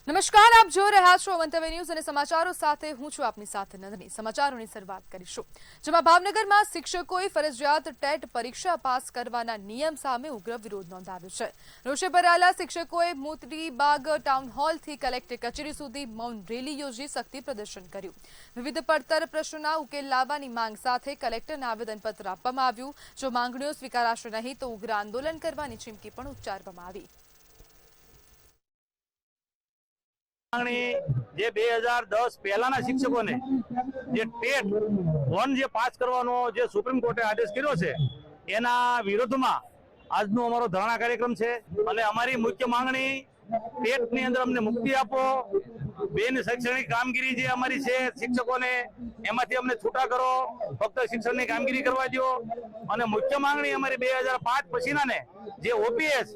નમસ્કાર, આપ જોઈ રહ્યા છો મંતવ્ય ન્યૂઝ અને સમાચારો સાથે હું છું આપની સાથે નંદની। સમાચારોની શરૂઆત કરીશું, જેમાં ભાવનગરમાં શિક્ષકોએ ફરજિયાત ટેટ પરીક્ષા પાસ કરવાના નિયમ સામે ઉગ્ર વિરોધ નોંધાવ્યો છે। રોષે ભરાયેલા શિક્ષકોએ મોતીબાગ ટાઉન હોલથી કલેક્ટર કચેરી સુધી મૌન રેલી યોજી શક્તિ પ્રદર્શન કર્યું। વિવિધ પડતર પ્રશ્નોના ઉકેલ લાવવાની માંગ સાથે કલેક્ટરને આવેદનપત્ર આપવામાં આવ્યું। જો માંગણીઓ સ્વીકારાશે નહીં તો ઉગ્ર આંદોલન કરવાની ચીમકી પણ ઉચ્ચારવામાં આવી। જે 2010 પહેલાના શિક્ષકોને જે ટેટ 1 જે પાસ કરવાનો જે સુપ્રીમ કોર્ટે આદેશ કર્યો છે એના વિરોધમાં આજનો અમારો ધરણા કાર્યક્રમ છે અને અમારી મુખ્ય માંગણી ટેટની અંદર અમને મુક્તિ આપો, બેન શૈક્ષણિક કામગીરી જે અમારી છે શિક્ષકોને એમાંથી અમને છૂટા કરો, ફક્ત શિક્ષણની કામગીરી કરવા દો અને મુખ્ય માંગણી અમારી 2005 પછીનાને જે ઓપીએસ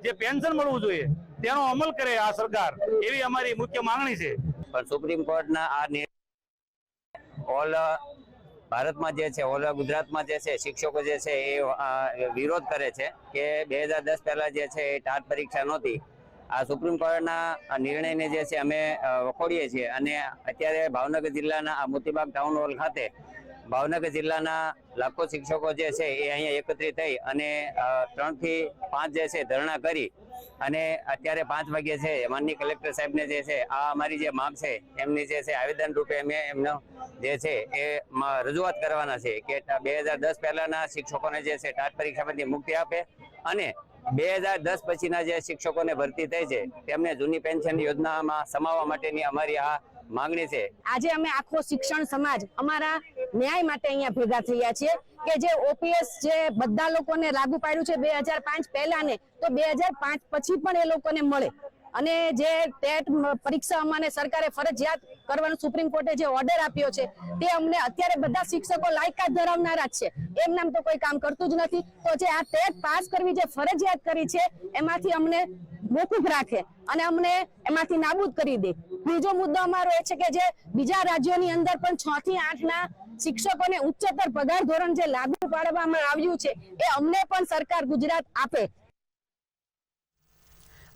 જે પેન્શન મળવું જોઈએ તેનો અમલ કરે આ સરકાર, એવી અમારી મુખ્ય માંગણી છે। પણ સુપ્રીમ કોર્ટના આ ઓલ ભારતમાં જે છે, ઓલ ગુજરાતમાં જે છે શિક્ષકો જે છે એ વિરોધ કરે છે કે 2010 પહેલા જે છે એ ટાટ પરીક્ષા નહોતી। આ સુપ્રીમ કોર્ટના નિર્ણયને જે છે અમે વખોડીએ છીએ અને અત્યારે ભાવનગર જિલ્લાના આ મોતીબાગ ટાઉન હોલ ખાતે ભાવનગર જિલ્લાના લાખો શિક્ષકો જે છે એ અહીંયા એકત્રિત થઈ અને 3 થી 5 જે છે ધરણા કરી અને અત્યારે 5 વાગ્યે છે માનનીય કલેક્ટર સાહેબને જે છે આ અમારી જે માંગ છે એમની જે છે આવેદન રૂપે અમે એમનો જે છે એ રજૂઆત કરવાના છે કે 2010 પહેલાના શિક્ષકોને જે છે ટાટ પરીક્ષામાંથી મુક્તિ આપે અને 2010 પછીના જે શિક્ષકોને ભરતી થઈ છે તેમને જૂની પેન્શન યોજનામાં સમાવવા માટેની અમારી આ માંગણી છે। આજે અમે આખો શિક્ષણ સમાજ અમારા ન્યાય માટે અહીંયા ભેગા થયા છીએ કે જે ઓપીએસ જે બધા લોકોને લાગુ પાડ્યું છે 2005 પહેલાને, તો 2005 પછી પણ એ લોકોને મળે અને જે ટેટ પરીક્ષા અમાને સરકારે ફરજિયાત કરવાનો સુપ્રીમ કોર્ટે જે ઓર્ડર આપ્યો છે તે અમને અત્યારે બધા શિક્ષકો લાયકાત ધરાવનારા જ છે, એમ નામ તો કોઈ કામ કરતું જ નથી। તો જે આ ટેટ પાસ કરવી જે ફરજિયાત કરી છે એમાંથી અમને મોકૂફ રાખે અને અમને એમાંથી નાબૂદ કરી દે। બીજો મુદ્દો અમારો એ છે કે જે બીજા રાજ્યોની અંદર પણ 6 થી 8 ના શિક્ષકોને ઉચ્ચતર પગાર ધોરણ જે લાગુ પાડવામાં આવ્યું છે એ અમને પણ સરકાર ગુજરાત આપે।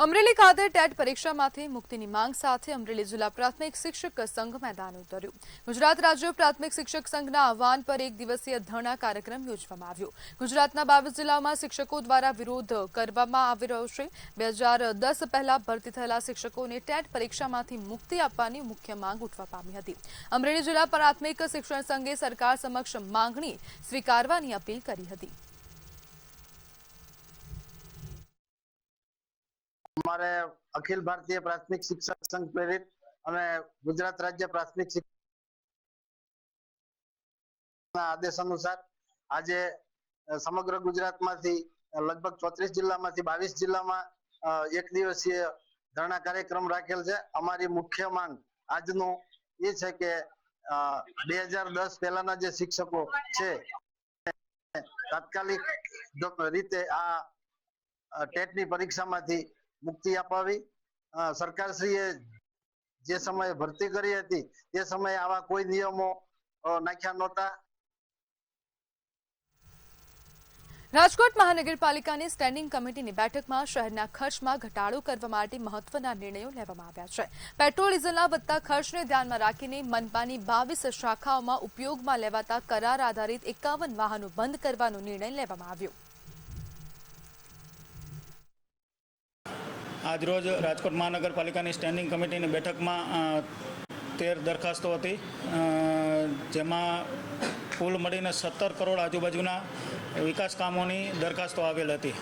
અમરેલી ખાતે ટેટ પરીક્ષામાંથી મુક્તિની માંગ સાથે અમરેલી જિલ્લા પ્રાથમિક શિક્ષક સંઘ મેદાન ઉતર્યું। ગુજરાત રાજ્ય પ્રાથમિક શિક્ષક સંઘના આહવાન પર એક દિવસીય ધરણા કાર્યક્રમ યોજવામાં આવ્યો। ગુજરાતના 22 જિલ્લાઓમાં શિક્ષકો દ્વારા વિરોધ કરવામાં આવી રહ્યો છે। 2010 પહેલા ભરતી થયેલા શિક્ષકોને ટેટ પરીક્ષામાંથી મુક્તિ આપવાની મુખ્ય માંગ ઉઠવા પામી હતી। અમરેલી જિલ્લા પ્રાથમિક શિક્ષણ સંઘે સરકાર સમક્ષ માંગણી સ્વીકારવાની અપીલ કરી હતી। हमारे अखिल भारतीय प्राथमिक शिक्षक संघ प्रेरित અને ગુજરાત રાજ્ય પ્રાથમિક શિક્ષણ આદેશ અનુસાર આજે સમગ્ર ગુજરાતમાંથી લગભગ 34 જિલ્લામાંથી 22 જિલ્લામાં એક દિવસીય ધરણા કાર્યક્રમ રાખેલ છે। અમારી મુખ્ય માંગ આજનો એ છે કે 2010 પહેલાના જે શિક્ષકો છે તાત્કાલિક રીતે આ ટેટની પરીક્ષામાંથી મુક્તિ અપાવી। સરકારશ્રીએ જે સમયે ભરતી કરી હતી તે સમયે આવા કોઈ નિયમો નાખ્યા નહોતા। રાજકોટ મહાનગરપાલિકાની સ્ટેન્ડિંગ કમિટીની બેઠકમાં શહેરના ખર્ચમાં ઘટાડો કરવા માટે મહત્વના નિર્ણયો લેવામાં આવ્યા છે। પેટ્રોલ ડીઝલના વધતા ખર્ચને ધ્યાનમાં રાખીને મનપાની 22 શાખાઓમાં ઉપયોગમાં લેવાતા કરાર આધારિત 51 વાહનો બંધ કરવાનો નિર્ણય લેવામાં આવ્યો। આજરોજ રાજકોટ મહાનગરપાલિકાની સ્ટેન્ડિંગ કમિટીની બેઠકમાં 13 દરખાસ્તો હતી, જેમાં કુલ મળીને 17 કરોડ આજુબાજુના વિકાસ કામોની દરખાસ્તો આવેલ હતી।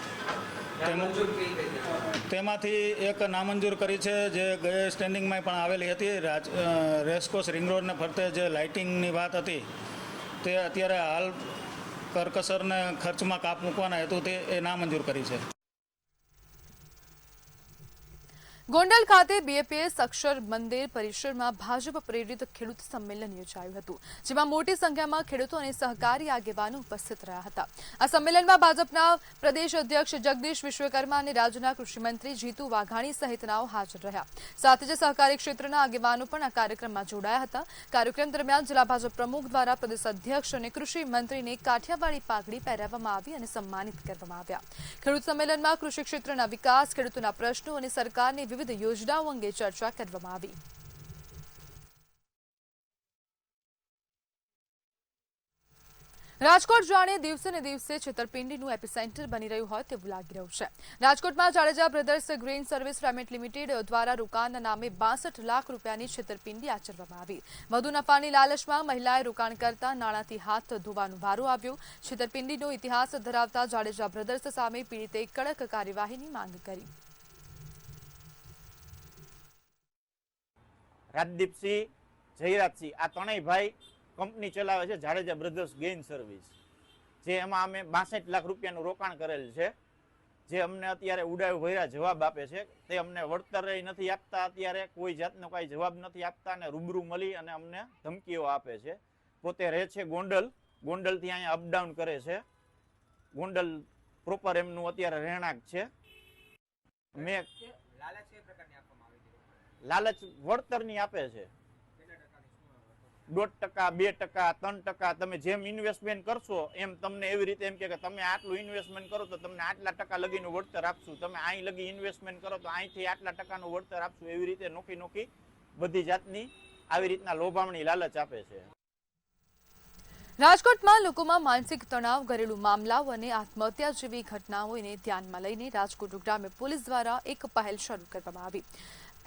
તેમાંથી એક નામંજૂર કરી છે જે ગયા સ્ટેન્ડિંગમાં પણ આવેલી હતી। રેસકોર્સ રિંગ રોડને ફરતે જે લાઇટિંગની વાત હતી તે અત્યારે હાલ કરકસરને ખર્ચમાં કાપ મૂકવાના હેતુથી એ નામંજૂર કરી છે। ગોંડલ ખાતે બીએપીએસ અક્ષર મંદિર પરિસરમાં ભાજપ પ્રેરિત ખેડૂત સંમેલન યોજાયું હતું, જેમાં મોટી સંખ્યામાં ખેડૂતો અને સહકારી આગેવાનો ઉપસ્થિત રહ્યા હતા। આ સંમેલનમાં ભાજપના પ્રદેશ અધ્યક્ષ જગદીશ વિશ્વકર્મા અને રાજ્યના કૃષિમંત્રી જીતુ વાઘાણી સહિતનાઓ હાજર રહ્યા। સાથે જ સહકારી ક્ષેત્રના આગેવાનો પણ આ કાર્યક્રમમાં જોડાયા હતા। કાર્યક્રમ દરમિયાન જિલ્લા ભાજપ પ્રમુખ દ્વારા પ્રદેશ અધ્યક્ષ અને કૃષિ મંત્રીને કાઠિયાવાડી પાઘડી પહેરાવવામાં આવી અને સન્માનિત કરવામાં આવ્યા। ખેડૂત સંમેલનમાં કૃષિ ક્ષેત્રના વિકાસ, ખેડૂતોના પ્રશ્નો અને સરકારની વિવિધ યોજનાઓ અંગે ચર્ચા કરવામાં આવી. રાજકોટ જાણે દિવસે ને દિવસે છેતરપિંડીનું એપિસેન્ટર બની રહ્યું હોય તેવું લાગી રહ્યું છે. રાજકોટમાં Jadeja brothers grain service private limited દ્વારા રોકાણના નામે 62 લાખ રૂપિયાની છેતરપિંડી આચરવામાં આવી. વધુ નફાની લાલચમાં મહિલાએ રોકાણ કરતા નાણાંથી હાથ ધોવાનો વારો આવ્યો. છેતરપિંડીનો ઇતિહાસ ધરાવતા જાડેજા બ્રધર્સ સામે પીડિતે કડક કાર્યવાહીની માંગ કરી. રાજદીપસિંહ, જયરાજસિંહ આ ત્રણેય ભાઈ કંપની ચલાવે છે જાડેજા બ્રધર્સ ગેઇન સર્વિસ, જે એમાં અમે 62 લાખ રૂપિયાનું રોકાણ કરેલ છે, જે અમને અત્યારે ઉડાવ ભર્યા જવાબ આપે છે. તે અમને વળતર નથી આપતા, અત્યારે કોઈ જાતનો કાંઈ જવાબ નથી આપતા અને રૂબરૂ મળી અને અમને ધમકીઓ આપે છે. પોતે રહે છે ગોંડલથી અહીંયા અપડાઉન કરે છે. ગોંડલ પ્રોપર એમનું અત્યારે રહેણાંક છે. મેં લાલચ વળતરની આપે છે. 1%, 2%, 3%, તમે જેમ ઇન્વેસ્ટમેન્ટ કરશો એમ તમને એવી રીતે એમ કે તમે આટલું ઇન્વેસ્ટમેન્ટ કરો તો તમને આટલા ટકા લગીનું વળતર આપશું, તમે અહીં લગી ઇન્વેસ્ટમેન્ટ કરો તો અહીંથી આટલા ટકાનું વળતર આપશું. એવી રીતે નોખી બધી જાતની આવી રીતના લોભામણી લાલચ આપે છે. રાજકોટમાં લોકોમાં માનસિક તણાવ, ઘરેલું મામલાઓ અને આત્મહત્યા જેવી ઘટનાઓને ધ્યાનમાં લઈને રાજકોટ ગ્રામ્ય પોલીસ દ્વારા એક પહેલ શરૂ કરવામાં આવી.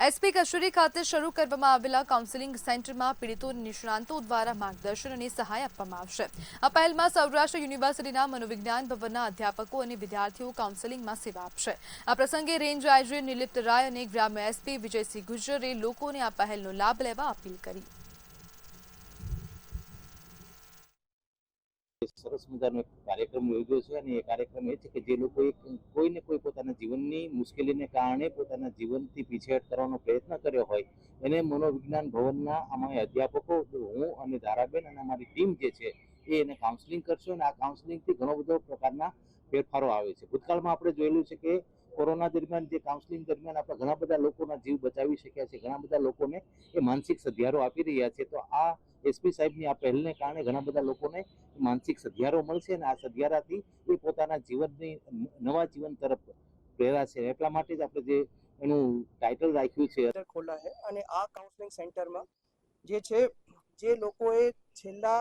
એસપી કચેરી ખાતે શરૂ કરવામાં આવેલા કાઉન્સેલિંગ સેન્ટરમાં પીડિતો અને નિષ્ણાંતો દ્વારા માર્ગદર્શન અને સહાય આપવામાં આવશે. આ પહેલમાં સૌરાષ્ટ્ર યુનિવર્સિટીના મનોવિજ્ઞાન ભવનના અધ્યાપકો અને વિદ્યાર્થીઓ કાઉન્સેલિંગમાં સેવા આપશે. આ પ્રસંગે રેન્જ આઈજી નિલિપ્ત રાય અને ગ્રામ્ય એસપી વિજયસિંહ ગુજ્જરે લોકોને આ પહેલનો લાભ લેવા અપીલ કરી. સરસ મજાનો એક કાર્યક્રમ યોજ્યો છે અને એ કાર્યક્રમ એ છે કે જે લોકોએ કોઈને કોઈ પોતાના જીવનની મુશ્કેલીને કારણે પોતાના જીવનથી પીછેહટ કરવાનો પ્રયત્ન કર્યો હોય એને મનોવિજ્ઞાન ભવનના અમારા અધ્યાપકો, હું અને ધારાબેન અને અમારી ટીમ જે છે એ એને કાઉન્સેલિંગ કરશે અને આ કાઉન્સેલિંગથી ઘણો બધો પ્રકારના ફેરફારો આવે છે. ભૂતકાળમાં આપણે જોયેલું છે કે કોરોના દરમિયાન જે કાઉન્સેલિંગ દરમિયાન આપણે ઘણા બધા લોકોના જીવ બચાવી શક્યા છે, ઘણા બધા લોકોને એ માનસિક સધિયારો આપી રહ્યા છે. તો આ એસપી સાહેબની આ પહેલને કારણે ઘણા બધા લોકોને માનસિક સધિયારો મળશે અને આ સધિયારાથી એ પોતાના જીવનની નવા જીવન તરફ પ્રેરાશે. એટલા માટે જ આપણે જે એનું ટાઇટલ રાખ્યું છે ખોલા છે. અને આ કાઉન્સેલિંગ સેન્ટરમાં જે છે, જે લોકોએ છેલ્લા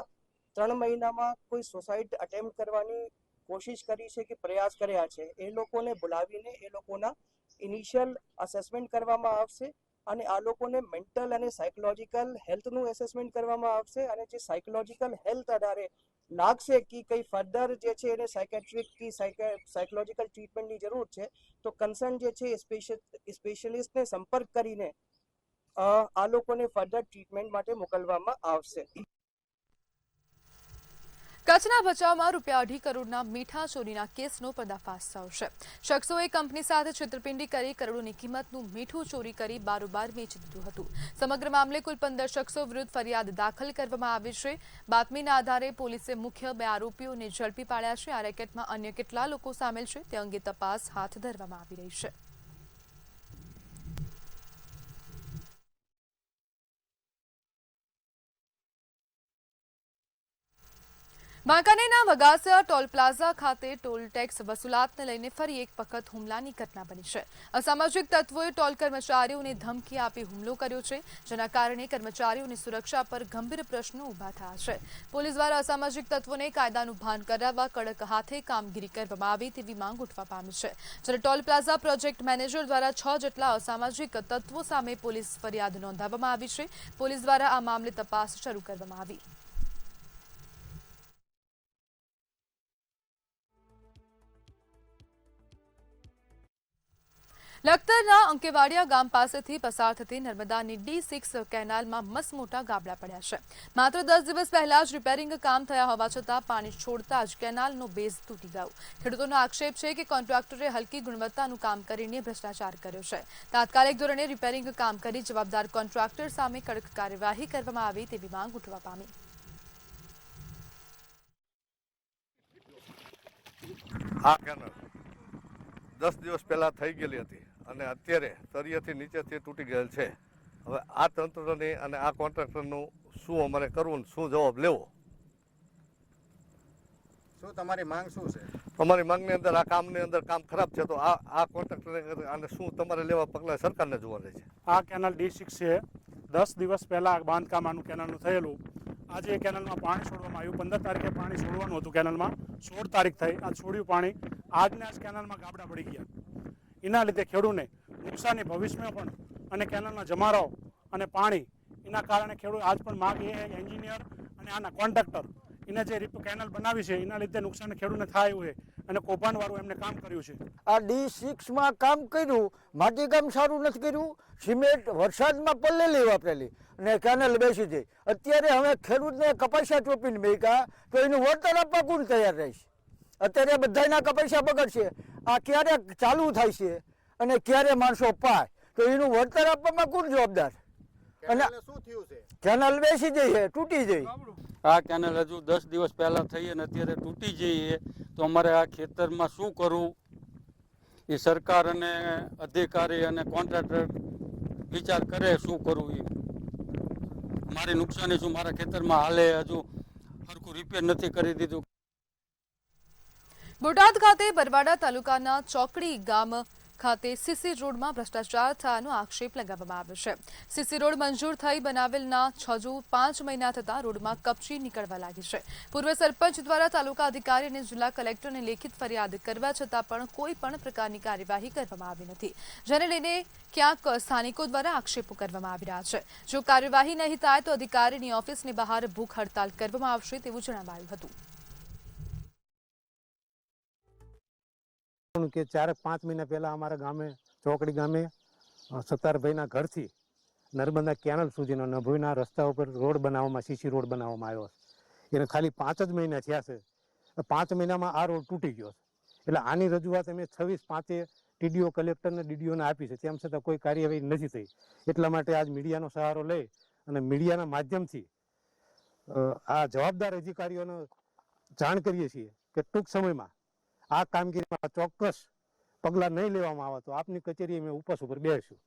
3 મહિનામાં કોઈ સુસાઇડ અટેમ્પ્ટ કરવાની કોશિશ કરી છે કે પ્રયાસ કર્યા છે, એ લોકોને બોલાવીને એ લોકોના ઇનિશિયલ અસેસમેન્ટ કરવામાં આવશે અને આ લોકોને મેન્ટલ અને સાયકોલોજીકલ હેલ્થનું એસેસમેન્ટ કરવામાં આવશે. અને જે સાયકોલોજીકલ હેલ્થ આધારે લાગશે કે કંઈ ફર્ધર જે છે એને સાયકેટ્રિક કે સાયકોલોજીકલ ટ્રીટમેન્ટની જરૂર છે તો કન્સર્ન જે છે સ્પેશિયલિસ્ટને સંપર્ક કરીને આ લોકોને ફર્ધર ટ્રીટમેન્ટ માટે મોકલવામાં આવશે. કચ્છના ભચાઉમાં ₹2.5 કરોડના મીઠા ચોરીના કેસનો પર્દાફાશ થયો છે. શખ્સોએ કંપની સાથે છેતરપિંડી કરી કરોડોની કિંમતનું મીઠું ચોરી કરી બારોબાર વેચી દીધું હતું. સમગ્ર મામલે કુલ 15 શખ્સો વિરુદ્ધ ફરિયાદ દાખલ કરવામાં આવી છે. બાતમીના આધારે પોલીસે મુખ્ય 2 આરોપીઓને ઝડપી પાડ્યા છે. આ રેકેટમાં અન્ય કેટલા લોકો સામેલ છે તે અંગે તપાસ હાથ ધરવામાં આવી રહી છે. વાંકાનેરના વગાસિયા ટોલ પ્લાઝા ખાતે ટોલ ટેક્સ વસૂલાતને લઈને ફરી એક વખત હુમલાની ઘટના બની છે. અસામાજિક તત્વોએ ટોલ કર્મચારીઓને ધમકી આપી હુમલો કર્યો છે, જેના કારણે કર્મચારીઓની સુરક્ષા પર ગંભીર પ્રશ્નો ઊભા થયા છે. પોલીસ દ્વારા અસામાજિક તત્વોને કાયદાનું ભાન કરાવવા કડક હાથે કામગીરી કરવામાં આવે તેવી માંગ ઉઠવા પામી છે. જ્યારે ટોલ પ્લાઝા પ્રોજેક્ટ મેનેજર દ્વારા 6 જેટલા અસામાજિક તત્વો સામે પોલીસ ફરિયાદ નોંધાવવામાં આવી છે. પોલીસ દ્વારા આ મામલે તપાસ શરૂ કરવામાં આવી. લખતરના અંકેવાડિયા ગામ પાસેથી પસાર થતી નર્મદાની D6 કેનાલમાં મસમોટા ગાબડા પડ્યા છે. માત્ર 10 દિવસ પહેલા જ રિપેરિંગ કામ થયા હોવા છતાં પાણી છોડતા જ કેનાલનો બેઝ તૂટી ગયો. ખેડૂતોનો આક્ષેપ છે કે કોન્ટ્રાક્ટરે હલકી ગુણવત્તાનું કામ કરીને ભ્રષ્ટાચાર કર્યો છે. તાત્કાલિક ધોરણે રિપેરિંગ કામ કરી જવાબદાર કોન્ટ્રાક્ટર સામે કડક કાર્યવાહી કરવામાં આવે તેવી માંગ ઉઠવા પામી. આ કેનાલ 10 દિવસ પહેલા થઈ ગયેલી હતી અને અત્યારે તળિયેથી નીચેથી તૂટી ગયેલ છે. હવે આ તંત્રની અને આ કોન્ટ્રાક્ટરનું શું અમારે કરવું, શું જવાબ લેવો? શું તમારી માંગ શું છે? અમારી માંગની અંદર આ કામની અંદર કામ ખરાબ છે, તો આ કોન્ટ્રાક્ટરને આને શું તમારે લેવા પગલાં સરકારને જોવાના છે? આ કેનાલ D6 છે. 10 દિવસ પહેલાં બાંધકામ આનું કેનાલનું થયેલું. આજે કેનાલમાં પાણી છોડવામાં આવ્યું. 15 તારીખે પાણી છોડવાનું હતું કેનાલમાં. 16 તારીખ થઈ આ છોડ્યું પાણી. આજને આજ કેનાલમાં ગાબડા પડી ગયા. એના લીધે ખેડૂતને નુકસાની ભવિષ્યમાં પણ અને કેનાલના જમારાઓ અને પાણી એના કારણે ખેડૂત આજ પણ માગ એ એન્જિનિયર અને આના કોન્ટ્રાક્ટર એને જે કેનાલ બનાવી છે એના લીધે નુકસાન ખેડૂતને થાય એવું છે અને કૌભાંડવાળું એમને કામ કર્યું છે. આ D6માં કામ કર્યું, માટીકામ સારું નથી કર્યું, સિમેન્ટ વરસાદમાં પલ્લેલી વાપરેલી અને કેનાલ બેસી જઈ. અત્યારે હવે ખેડૂતને કપાસિયા ચોપીને મેકા તો એનું વળતર આપવા કોણ તૈયાર રહેશે? અત્યારે બધાના કપાસિયા બગડશે. આ ક્યારે ચાલુ થાય છે અને ક્યારે માણસો પાય તો એનું વળતર આપવામાં કોણ જવાબદાર? અને શું થયું છે? કેનાલ બેસી જઈ છે, તૂટી જઈ. આ કેનાલ હજુ 10 દિવસ પહેલા થઈ અને અત્યારે તૂટી જઈએ તો અમારે આ ખેતરમાં શું કરવું એ સરકાર અને અધિકારી અને કોન્ટ્રાક્ટર વિચાર કરે શું કરવું. એ મારી નુકસાની શું, મારા ખેતરમાં હાલે હજુ સરખું રિપેર નથી કરી દીધું. બોટાદ ખાતે બરવાડા તાલુકાના ચોકડી ગામ ખાતે સીસી રોડમાં ભ્રષ્ટાચાર થયાનો આક્ષેપ લગાવવામાં આવ્યો છે. સીસી રોડ મંજૂર થઈ બનાવેલના 5 મહિના થતાં રોડમાં કપચી નીકળવા લાગી છે. પૂર્વ સરપંચ દ્વારા તાલુકા અધિકારી અને જિલ્લા કલેક્ટરને લેખિત ફરિયાદ કરવા છતાં પણ કોઈ પણ પ્રકારની કાર્યવાહી કરવામાં આવી નથી, જેને લઈને ક્યાંક સ્થાનિકો દ્વારા આક્ષેપો કરવામાં આવી રહ્યા છે. જો કાર્યવાહી નહીં થાય તો અધિકારીની ઓફિસની બહાર ભૂખ હડતાલ કરવામાં આવશે તેવું જણાવાયું હતું. કે 4-5 મહિના પહેલા અમારા ગામે ચોકડી ગામે સત્તારભાઈના ઘરથી નર્મદા કેનાલ સુધીનો નભોઈના રસ્તા ઉપર રોડ બનાવવામાં સીસી રોડ બનાવવામાં આવ્યો છે. એને ખાલી 5 જ મહિના થયા છે. 5 મહિનામાં આ રોડ તૂટી ગયો છે. એટલે આની રજૂઆત અમે 26/5 ટીડીઓ કલેક્ટરને ડીડીઓને આપી છે, તેમ છતાં કોઈ કાર્યવાહી નથી થઈ. એટલા માટે આજ મીડિયાનો સહારો લઈ અને મીડિયાના માધ્યમથી આ જવાબદાર અધિકારીઓને જાણ કરીએ છીએ કે ટૂંક સમયમાં આ કામગીરીમાં ચોક્કસ પગલાં નહીં લેવામાં આવે તો આપની કચેરી અમે ઉપવાસ ઉપર બેસીશું.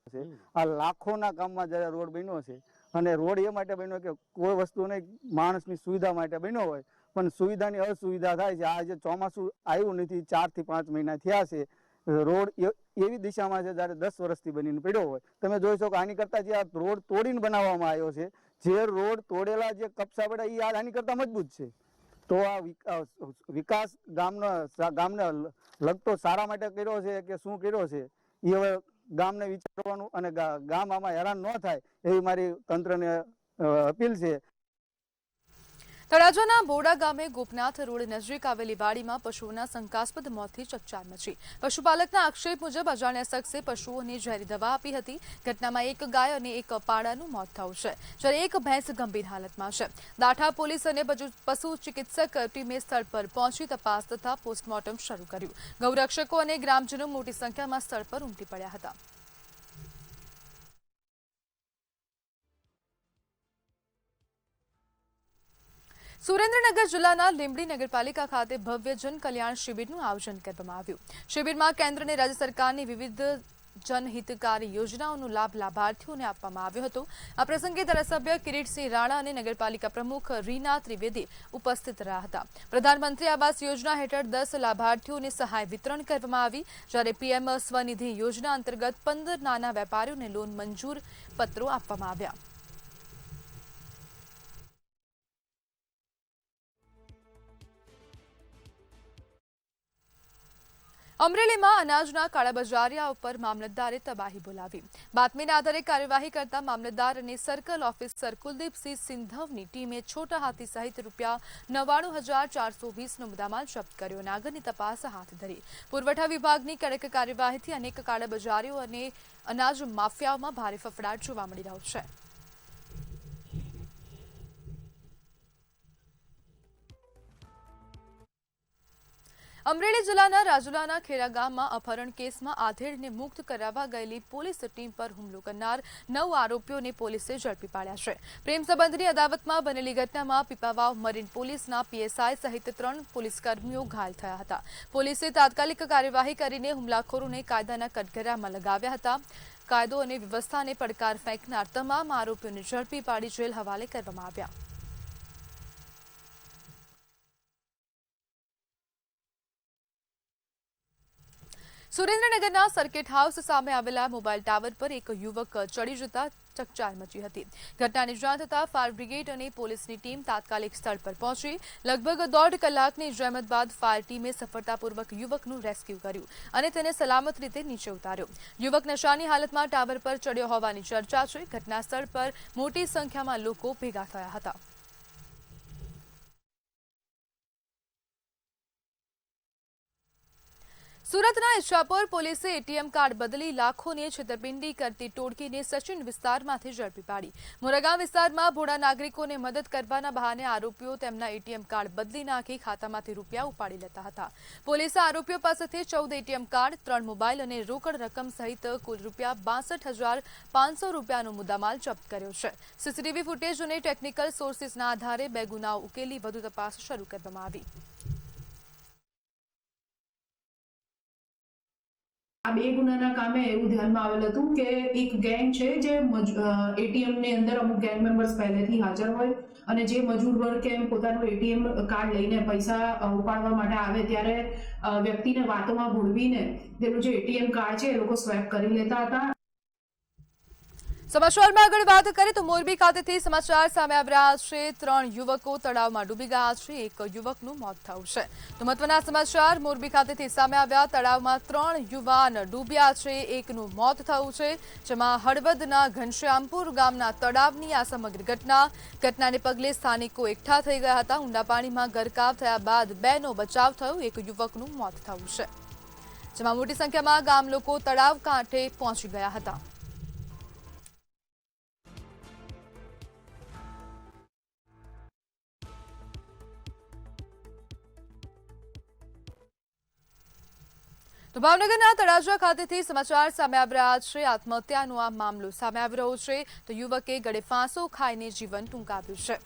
આ લાખોના કામમાં જ્યારે રોડ બન્યો છે અને રોડ એ માટે બન્યો કે કોઈ વસ્તુ નહીં, માણસની સુવિધા માટે બન્યો હોય પણ સુવિધાની અસુવિધા થાય છે. આ જે ચોમાસું આવ્યું નથી, 4 થી 5 મહિના થયા છે, રોડ એવી દિશામાં છે જ્યારે 10 વર્ષથી બનીને પડ્યો હોય. તમે જોઈ શકો આની કરતા જે આ રોડ તોડીને બનાવવામાં આવ્યો છે, જે રોડ તોડેલા જે કપસા પડ્યા એ આની કરતા મજબૂત છે. તો આ વિકાસ ગામને લગતો સારા માટે કર્યો છે કે શું કર્યો છે એ હવે ગામને વિચારવાનું અને ગામ આમાં હેરાન ન થાય એવી મારી તંત્રને અપીલ છે. તળાજાના બોડા ગામે ગોપનાથ રોડ નજીક આવેલી વાડીમાં પશુઓના શંકાસ્પદ મોતથી ચકચાર મચી. પશુપાલકના આક્ષેપ મુજબ અજાણ્યા શખ્સે પશુઓને ઝેરી દવા આપી હતી. ઘટનામાં એક ગાય અને એક પાડાનું મોત થયું છે, જ્યારે એક ભેંસ ગંભીર હાલતમાં છે. દાઠા પોલીસ અને પશુ ચિકિત્સક ટીમે સ્થળ પર પહોંચી તપાસ તથા પોસ્ટમોર્ટમ શરૂ કર્યું. ગૌરક્ષકો અને ગ્રામજનો મોટી સંખ્યામાં સ્થળ પર ઉમટી પડ્યા હતા. સુરેન્દ્રનગર જિલ્લાના લીંબડી નગરપાલિકા ખાતે ભવ્ય જન કલ્યાણ શિબિરનું આયોજન કરવામાં આવ્યું. શિબિરમાં કેન્દ્ર અને રાજ્ય સરકારની વિવિધ જનહિતકારી યોજનાઓનો લાભ લાભાર્થીઓને આપવામાં આવ્યો હતો. આ પ્રસંગે ધારાસભ્ય કિરીટસિંહ રાણા અને નગરપાલિકા પ્રમુખ રીના ત્રિવેદી ઉપસ્થિત રહ્યા હતા. પ્રધાનમંત્રી આવાસ યોજના હેઠળ 10 લાભાર્થીઓને સહાય વિતરણ કરવામાં આવી, જ્યારે પીએમ સ્વનિધિ યોજના અંતર્ગત 15 નાના વેપારીઓને લોન મંજૂર પત્રો આપવામાં આવ્યા. અમરેલીમાં અનાજના કાળાબજારિયા ઉપર મામલતદારે તબાહી બોલાવી. બાતમીના આધારે કાર્યવાહી કરતા મામલતદાર અને સર્કલ ઓફિસર કુલદીપસિંહ સિંધવની ટીમે છોટા હાથી સહિત ₹99,420નો મુદ્દામાલ જપ્ત કર્યો અને આગળની તપાસ હાથ ધરી. પુરવઠા વિભાગની કડક કાર્યવાહીથી અનેક કાળાબજારીઓ અને અનાજ માફિયાઓમાં ભારે ફફડાટ જોવા મળી રહ્યો છે. અમરેલી જિલ્લાના રાજુલાના ખેડા ગામમાં અપહરણ કેસમાં આધેડને મુક્ત કરાવવા ગયેલી પોલીસ ટીમ પર હુમલો કરનાર 9 આરોપીઓને પોલીસે ઝડપી પાડ્યા છે. પ્રેમ સંબંધની અદાવતમાં બનેલી ઘટનામાં પીપાવાવ મરીન પોલીસના પીએસઆઈ સહિત 3 પોલીસકર્મીઓ ઘાયલ થયા હતા. પોલીસે તાત્કાલિક કાર્યવાહી કરીને હુમલાખોરોને કાયદાના કટઘરામાં લગાવ્યા હતા. કાયદો અને વ્યવસ્થાને પડકાર ફેંકનાર તમામ આરોપીઓને ઝડપી પાડી જેલ હવાલે કરવામાં આવ્યા. સુરેન્દ્રનગરના સર્કિટ હાઉસ સામે આવેલા મોબાઈલ ટાવર પર એક યુવક ચડી જતા ચકચાર મચી હતી. ઘટનાની જાણ થતાં ફાયર બ્રિગેડ અને પોલીસની ટીમ તાત્કાલિક સ્થળ પર પહોંચી. લગભગ 1.5 કલાકની જહેમત બાદ ફાયર ટીમે સફળતાપૂર્વક યુવકનું રેસ્ક્યુ કર્યું અને તેને સલામત રીતે નીચે ઉતાર્યો. યુવક નશાની હાલતમાં ટાવર પર ચડ્યો હોવાની ચર્ચા છે. ઘટના સ્થળ પર મોટી સંખ્યામાં લોકો ભેગા થયા હતા. સુરતના ઈચ્છાપુર પોલીસે એટીએમ કાર્ડ બદલી લાખોની છેતરપિંડી કરતી ટોળકીને સચિન વિસ્તારમાંથી ઝડપી પાડી. મોરાગામ વિસ્તારમાં ભોળા નાગરિકોને મદદ કરવાના બહાને આરોપીઓ તેમના એટીએમ કાર્ડ બદલી નાખી ખાતામાંથી રૂપિયા ઉપાડી લેતા હતા. પોલીસે આરોપીઓ પાસેથી 14 એટીએમ કાર્ડ, 3 મોબાઈલ અને રોકડ રકમ સહિત કુલ ₹62,500 રૂપિયાનો મુદ્દામાલ જપ્ત કર્યો છે. સીસીટીવી ફૂટેજ અને ટેકનિકલ સોર્સિસના આધારે 2 ગુનાઓ ઉકેલી વધુ તપાસ શરૂ કરવામાં આવી. આ 2 ગુનાના કામે એવું ધ્યાનમાં આવેલ હતું કે એક ગેંગ છે જે એટીએમ ની અંદર અમુક ગેંગ મેમ્બર્સ પહેલેથી હાજર હોય અને જે મજૂર વર્ગ કે પોતાનું એટીએમ કાર્ડ લઈને પૈસા ઉપાડવા માટે આવે ત્યારે વ્યક્તિને વાતોમાં ભૂલવીને તેનું જે એટીએમ કાર્ડ છે એ લોકો સ્વેપ કરી લેતા હતા. સમાચારમાં આગળ વાત કરીએ તો મોરબી ખાતેથી સમાચાર સામે આવી રહ્યા છે. 3 યુવકો તળાવમાં ડૂબી ગયા છે. એક યુવકનું મોત થયું છે. તો મહત્વના સમાચાર મોરબી ખાતેથી સામે આવ્યા. તળાવમાં 3 યુવાન ડૂબ્યા છે. એકનું મોત થયું છે, જેમાં હળવદના ઘનશ્યામપુર ગામના તળાવની આ સમગ્ર ઘટનાને પગલે સ્થાનિકો એકઠા થઈ ગયા હતા. ઊંડા પાણીમાં ગરકાવ થયા બાદ 2નો બચાવ થયો. એક યુવકનું મોત થયું છે, જેમાં મોટી સંખ્યામાં ગામ લોકો તળાવ કાંઠે પહોંચી ગયા હતા. તો ભાવનગરના તળાજા ખાતેથી સમાચાર સામે આવી રહ્યા છે. આત્મહત્યાનો આ મામલો સામે આવી રહ્યો છે. તો યુવકે ગળે ફાંસો ખાઈને જીવન ટૂંકાવ્યું છે.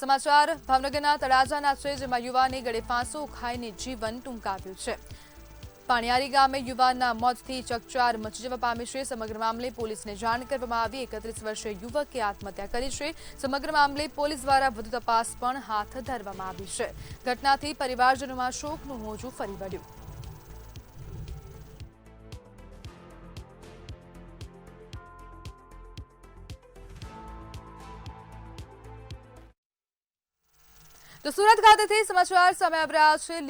સમાચાર ભાવનગરના તળાજાના છે, જેમાં યુવાને ગળે ફાંસો ખાઈને જીવન ટૂંકાવ્યું છે. પાણિયારી ગામે યુવાનના મોતથી ચકચાર મચી જવા પામી છે. સમગ્ર મામલે પોલીસને જાણ કરવામાં આવી. 31 વર્ષીય યુવકે આત્મહત્યા કરી છે. સમગ્ર મામલે પોલીસ દ્વારા વધુ તપાસ પણ હાથ ધરવામાં આવી છે. ઘટનાથી પરિવારજનોમાં શોકનું મોજું ફરી વળ્યું. તો સુરત ખાતેથી સમાચાર સામે આવી રહ્યા છે.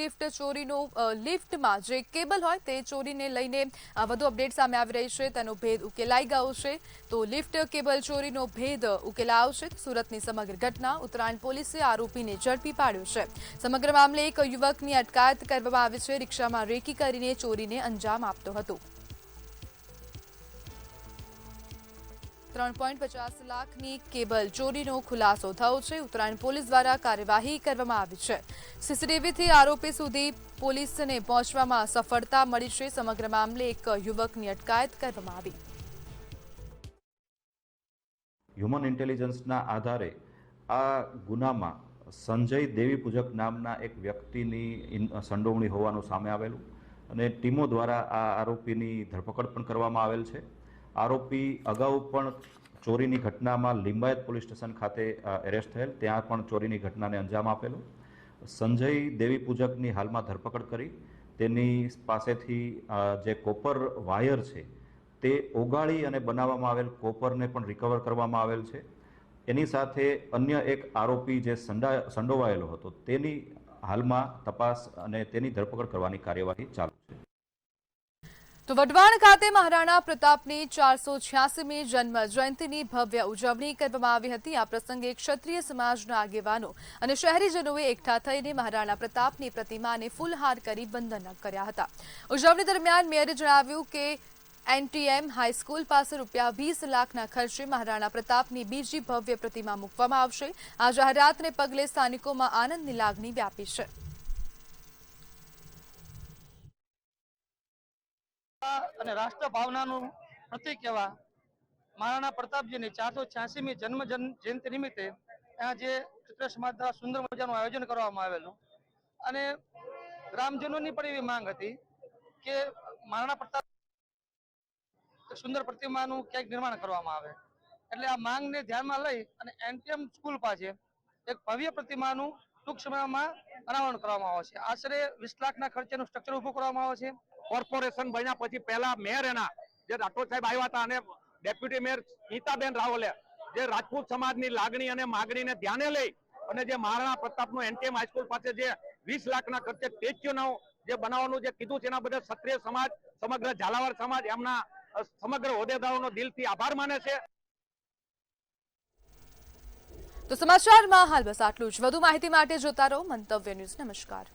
લિફ્ટમાં જે કેબલ હોય તે ચોરીને લઈને વધુ અપડેટ સામે આવી રહી છે. તેનો ભેદ ઉકેલાઈ ગયો છે. તો લિફ્ટ કેબલ ચોરીનો ભેદ ઉકેલાયો છે. સુરતની સમગ્ર ઘટના ઉત્તરાયણ પોલીસે આરોપીને ઝડપી પાડ્યો છે. સમગ્ર મામલે એક યુવકની અટકાયત કરવામાં આવી છે. રિક્ષામાં રેકી કરીને ચોરીને અંજામ આપતો હતો. 3.50 લાખની કેબલ ચોરીનો ખુલાસો થયો છે. ઉત્તરાયણ પોલીસ દ્વારા કાર્યવાહી કરવામાં આવી છે. સીસીટીવીથી આરોપી સુધી પોલીસને પહોંચવામાં સફળતા મળી છે. સમગ્ર મામલે એક યુવકની અટકાયત કરવામાં આવી. હ્યુમન ઇન્ટેલિજન્સના આધારે આ ગુનામાં સંજય દેવી પૂજક નામના એક વ્યક્તિની સંડોવણી હોવાનું સામે આવેલું અને ટીમો દ્વારા આ આરોપીની ધરપકડ પણ કરવામાં આવેલ છે. આરોપી અગાઉ પણ ચોરીની ઘટનામાં લિંબાયત પોલીસ સ્ટેશન ખાતે એરેસ્ટ થયેલ, ત્યાં પણ ચોરીની ઘટનાને અંજામ આપેલો. સંજય દેવી પૂજકની હાલમાં ધરપકડ કરી તેની પાસેથી જે કોપર વાયર છે તે ઓગાળી અને બનાવવામાં આવેલ કોપરને પણ રિકવર કરવામાં આવેલ છે. એની સાથે અન્ય એક આરોપી જે સંડોવાયેલો હતો તેની હાલમાં તપાસ અને તેની ધરપકડ કરવાની કાર્યવાહી ચાલુ છે. તો વઢવાણ ખાતે મહારાણા પ્રતાપની 486મી જન્મ જયંતિની ભવ્ય ઉજવણી કરવામાં આવી હતી. આ પ્રસંગે ક્ષત્રિય સમાજના આગેવાનો અને શહેરીજનોએ એકઠા થઈને મહારાણા પ્રતાપની પ્રતિમાને ફૂલહાર કરી વંદન કર્યા હતા. ઉજવણી દરમિયાન મેયરે જણાવ્યું કે એનટીએમ હાઈસ્કૂલ પાસે ₹20 લાખના ખર્ચે મહારાણા પ્રતાપની બીજી ભવ્ય પ્રતિમા મૂકવામાં આવશે. આ જાહેરાતને પગલે સ્થાનિકોમાં આનંદની લાગણી વ્યાપી છે. અને રાષ્ટ્ર ભાવનાનું પ્રતીક એવા મહારાણા પ્રતાપજીની 486મી જન્મ જયંતિ નિમિત્તે જે ક્ષત્રિય સમાજ દ્વારા સુંદર મજાનું આયોજન કરવામાં આવેલું અને ગ્રામજનોની પણ એવી માંગ હતી કે મહારાણા પ્રતાપ સુંદર પ્રતિમાનું ક્યાંક નિર્માણ કરવામાં આવે. એટલે આ માંગને ધ્યાનમાં લઈ અને એનટીએમ સ્કૂલ પાસે એક ભવ્ય પ્રતિમાનું ટૂંક સમયમાં અનાવરણ કરવામાં આવે છે. આશરે 20 લાખના ખર્ચેનું સ્ટ્રક્ચર ઊભું કરવામાં આવે છે. કોર્પોરેશન બન્યા પછી પહેલા મેયર એના જે રાઠોડ સાહેબ આવ્યા હતા અને ડેપ્યુટી મેયર નીતાબેન રાવલે જે રાજપૂત સમાજની લાગણી અને માગણીને ધ્યાને લઈ અને જે મહારાણા પ્રતાપનું એનટીએમ હાઈસ્કૂલ પાસે જે 20 લાખના ખર્ચે સ્ટેચ્યુનું જે બનાવવાનું જે કીધું છે એના બદલ ક્ષત્રિય સમાજ, સમગ્ર ઝાલાવાડ સમાજ એમના સમગ્ર હોદ્દેદારોનો દિલથી આભાર માને છે. તો સમાચારમાં હાલ બસ આટલું જ. વધુ માહિતી માટે જોતા રહો મંતવ્ય ન્યૂઝ. નમસ્કાર.